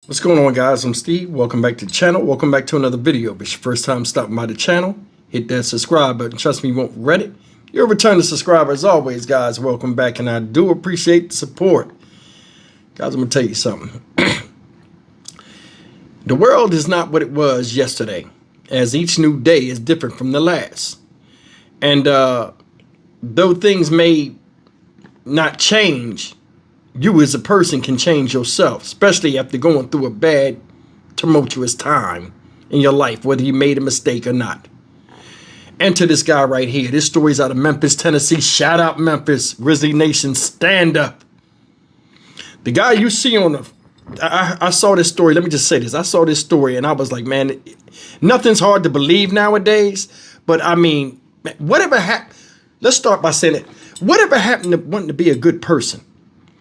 What's going on, guys? I'm Steve. Welcome back to the channel. Welcome back to another video. If it's your first time stopping by the channel, hit that subscribe button. Trust me, you won't regret it. You're a returning subscriber as always, guys. Welcome back, and I do appreciate the support. Guys, I'm going to tell you something. The world is not what it was yesterday, as each new day is different from the last. And though things may not change, you as a person can change yourself, especially after going through a bad, tumultuous time in your life, whether you made a mistake or not. Enter this guy right here. This story's out of Memphis, Tennessee. Shout out Memphis. Grizzly Nation, stand up. The guy you see on the... I saw this story. Let me just say this. I saw this story and I was like, man, nothing's hard to believe nowadays. But I mean, whatever happened... Let's start by saying it. Whatever happened to wanting to be a good person?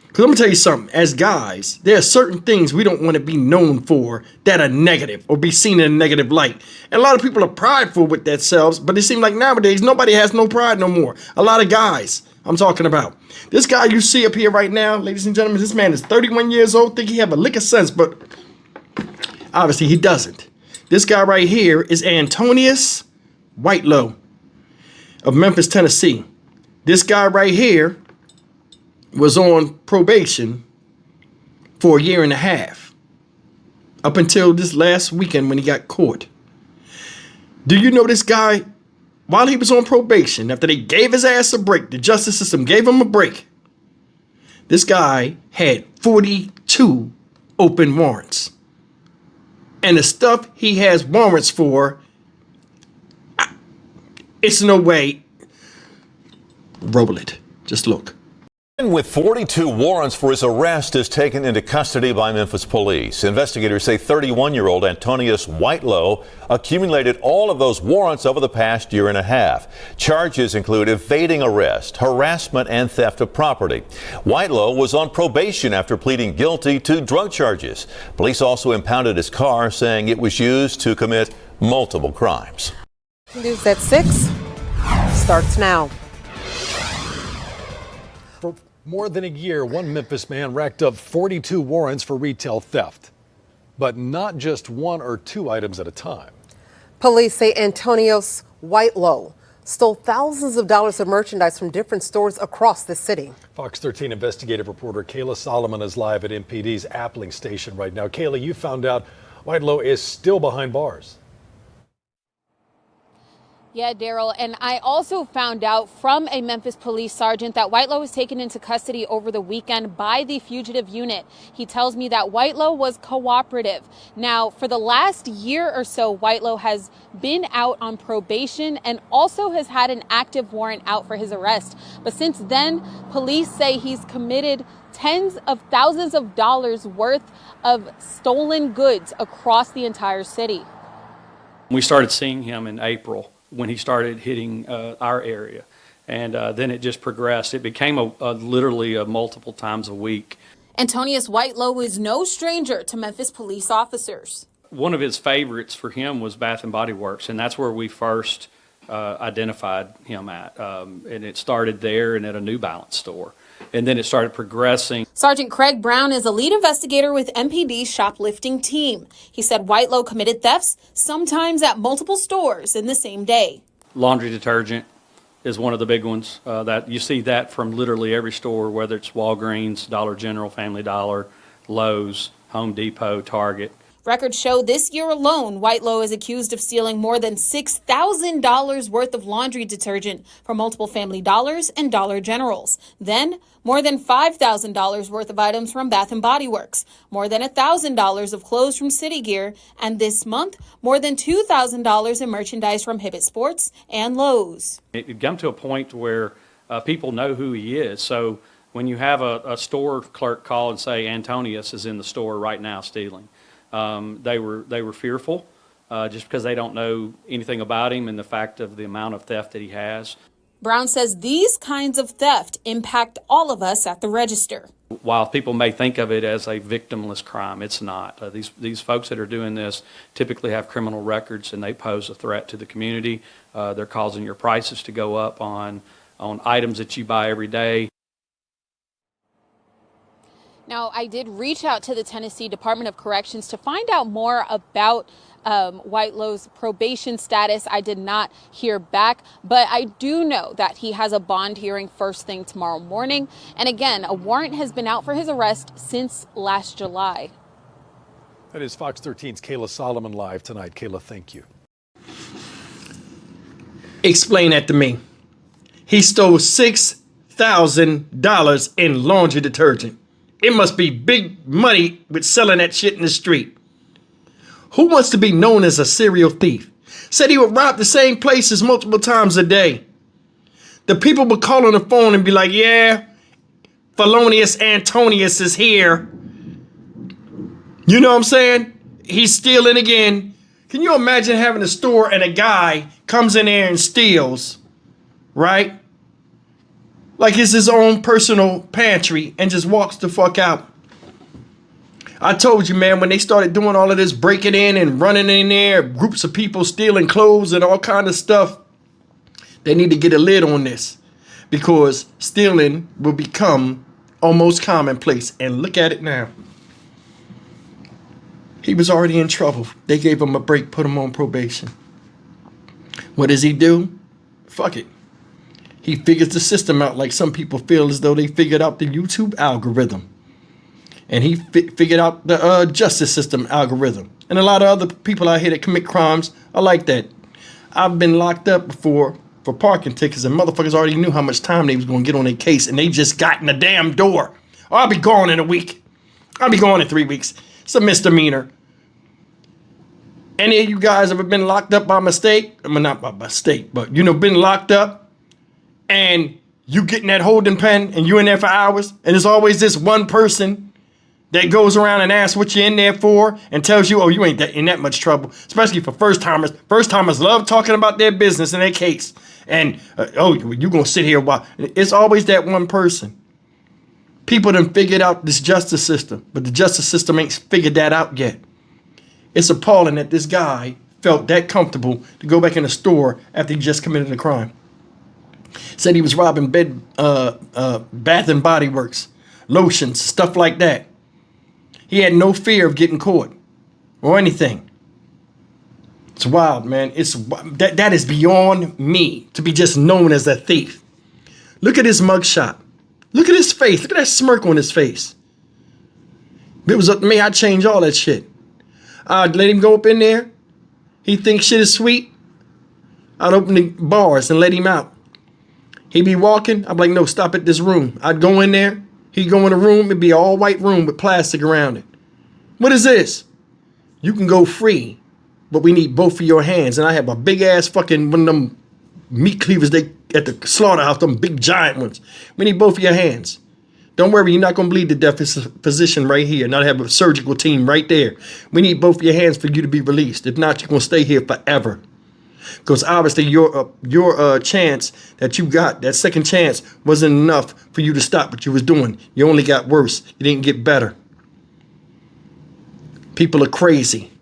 Because I'm going to tell you something. As guys, there are certain things we don't want to be known for that are negative or be seen in a negative light. And a lot of people are prideful with themselves, but it seems like nowadays nobody has no pride no more. A lot of guys I'm talking about. This guy you see up here right now, ladies and gentlemen, this man is 31 years old. Think he have a lick of sense, but obviously he doesn't. This guy right here is Antonius Whitelow of Memphis, Tennessee. This guy right here was on probation for 1.5 years up until this last weekend when he got caught. Do you know this guy, while he was on probation, after they gave his ass a break, the justice system gave him a break, this guy had 42 open warrants. And the stuff he has warrants for, it's no way. Roll it. Just look. With 42 warrants for his arrest is taken into custody by Memphis police. Investigators say 31-year-old Antonius Whitelow accumulated all of those warrants over the past 1.5 years. Charges include evading arrest, harassment, and theft of property. Whitelow was on probation after pleading guilty to drug charges. Police also impounded his car, saying it was used to commit multiple crimes. News at 6 starts now. For more than a year, one Memphis man racked up 42 warrants for retail theft, but not just 1 or 2 items at a time. Police say Antonius Whitelow stole thousands of dollars of merchandise from different stores across the city. Fox 13 investigative reporter Kayla Solomon is live at MPD's Appling station right now. Kayla, you found out Whitelow is still behind bars. Yeah, Daryl, and I also found out from a Memphis police sergeant that Whitelow was taken into custody over the weekend by the fugitive unit. He tells me that Whitelow was cooperative. Now, for the last year or so, Whitelow has been out on probation and also has had an active warrant out for his arrest. But since then, police say he's committed tens of thousands of dollars worth of stolen goods across the entire city. We started seeing him in April, when he started hitting our area. And then it just progressed. It became literally multiple times a week. Antonius Whitelow is no stranger to Memphis police officers. One of his favorites for him was Bath and Body Works, and that's where we first identified him at. And it started there and at a New Balance store. And then it started progressing. Sergeant Craig Brown is a lead investigator with MPD's shoplifting team. He said Whitelow committed thefts, sometimes at multiple stores in the same day. Laundry detergent is one of the big ones. That you see that from literally every store, whether it's Walgreens, Dollar General, Family Dollar, Lowe's, Home Depot, Target. Records show this year alone, Whitelow is accused of stealing more than $6,000 worth of laundry detergent from multiple Family Dollars and Dollar Generals. Then, more than $5,000 worth of items from Bath and Body Works, more than $1,000 of clothes from City Gear, and this month, more than $2,000 in merchandise from Hibbett Sports and Lowe's. It come to a point where people know who he is. So when you have a store clerk call and say Antonius is in the store right now stealing, they were fearful just because they don't know anything about him and the fact of the amount of theft that he has. Brown says these kinds of theft impact all of us at the register. While people may think of it as a victimless crime, it's not. These folks that are doing this typically have criminal records and they pose a threat to the community. They're causing your prices to go up on items that you buy every day. Now, I did reach out to the Tennessee Department of Corrections to find out more about Whitelow's probation status. I did not hear back, but I do know that he has a bond hearing first thing tomorrow morning. And again, a warrant has been out for his arrest since last July. That is Fox 13's Kayla Solomon live tonight. Kayla, thank you. Explain that to me. He stole $6,000 in laundry detergent. It must be big money with selling that shit in the street. Who wants to be known as a serial thief? Said he would rob the same places multiple times a day. The people would call on the phone and be like, yeah, Felonious Antonius is here. You know what I'm saying? He's stealing again. Can you imagine having a store and a guy comes in there and steals, right? Like it's his own personal pantry and just walks the fuck out. I told you, man, when they started doing all of this breaking in and running in there, groups of people stealing clothes and all kind of stuff, they need to get a lid on this because stealing will become almost commonplace. And look at it now. He was already in trouble. They gave him a break, put him on probation. What does he do? Fuck it. He figures the system out like some people feel as though they figured out the YouTube algorithm. And he figured out the justice system algorithm. And a lot of other people out here that commit crimes are like that. I've been locked up before for parking tickets and motherfuckers already knew how much time they was going to get on their case and they just got in the damn door. Oh, I'll be gone in a week. I'll be gone in 3 weeks. It's a misdemeanor. Any of you guys ever been locked up by mistake? I mean, not by mistake, but, you know, been locked up and you get in that holding pen and you in there for hours and there's always this one person that goes around and asks what you're in there for and tells you, oh, you ain't in that much trouble, especially for first timers. First timers love talking about their business and their case. And, oh, you going to sit here a while. It's always that one person. People done figured out this justice system, but the justice system ain't figured that out yet. It's appalling that this guy felt that comfortable to go back in the store after he just committed a crime. Said he was robbing Bath and Body Works, lotions, stuff like that. He had no fear of getting caught or anything. It's wild, man. That is beyond me to be just known as a thief. Look at his mugshot. Look at his face. Look at that smirk on his face. If it was up to me, I'd change all that shit. I'd let him go up in there. He thinks shit is sweet. I'd open the bars and let him out. He'd be walking. I'd be like, no, stop at this room. I'd go in there. He'd go in a room. It'd be an all white room with plastic around it. What is this? You can go free, but we need both of your hands. And I have a big ass fucking one of them meat cleavers they at the slaughterhouse, them big giant ones. We need both of your hands. Don't worry, you're not going to bleed to death. It's a physician right here. Not have a surgical team right there. We need both of your hands for you to be released. If not, you're going to stay here forever. Because obviously your chance that you got, that second chance, wasn't enough for you to stop what you was doing. You only got worse. You didn't get better. People are crazy.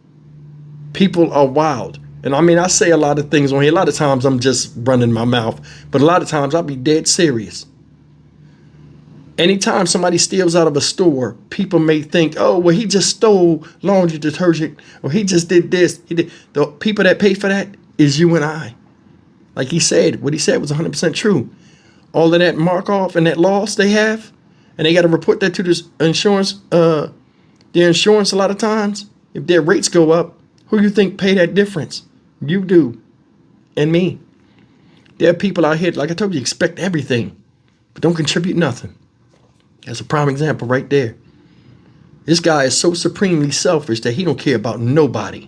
People are wild. And I mean, I say a lot of things on here. A lot of times I'm just running my mouth. But a lot of times I'll be dead serious. Anytime somebody steals out of a store, people may think, oh, well, he just stole laundry detergent, or he just did this. He did. The people that pay for that is you and I. Like he said, what he said was 100% true. All of that mark off and that loss they have, and they got to report that to the insurance. Their insurance a lot of times, if their rates go up, who you think pay that difference? You do, and me. There are people out here, like I told you, expect everything, but don't contribute nothing. That's a prime example right there. This guy is so supremely selfish that he don't care about nobody.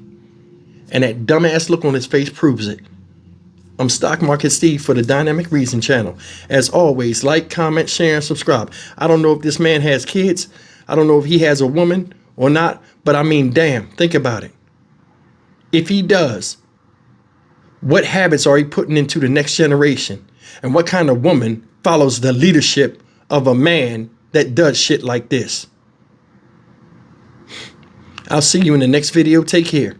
And that dumbass look on his face proves it. I'm Stock Market Steve for the Dynamic Reason channel. As always, like, comment, share, and subscribe. I don't know if this man has kids. I don't know if he has a woman or not. But I mean, damn, think about it. If he does, what habits are he putting into the next generation? And what kind of woman follows the leadership of a man that does shit like this? I'll see you in the next video. Take care.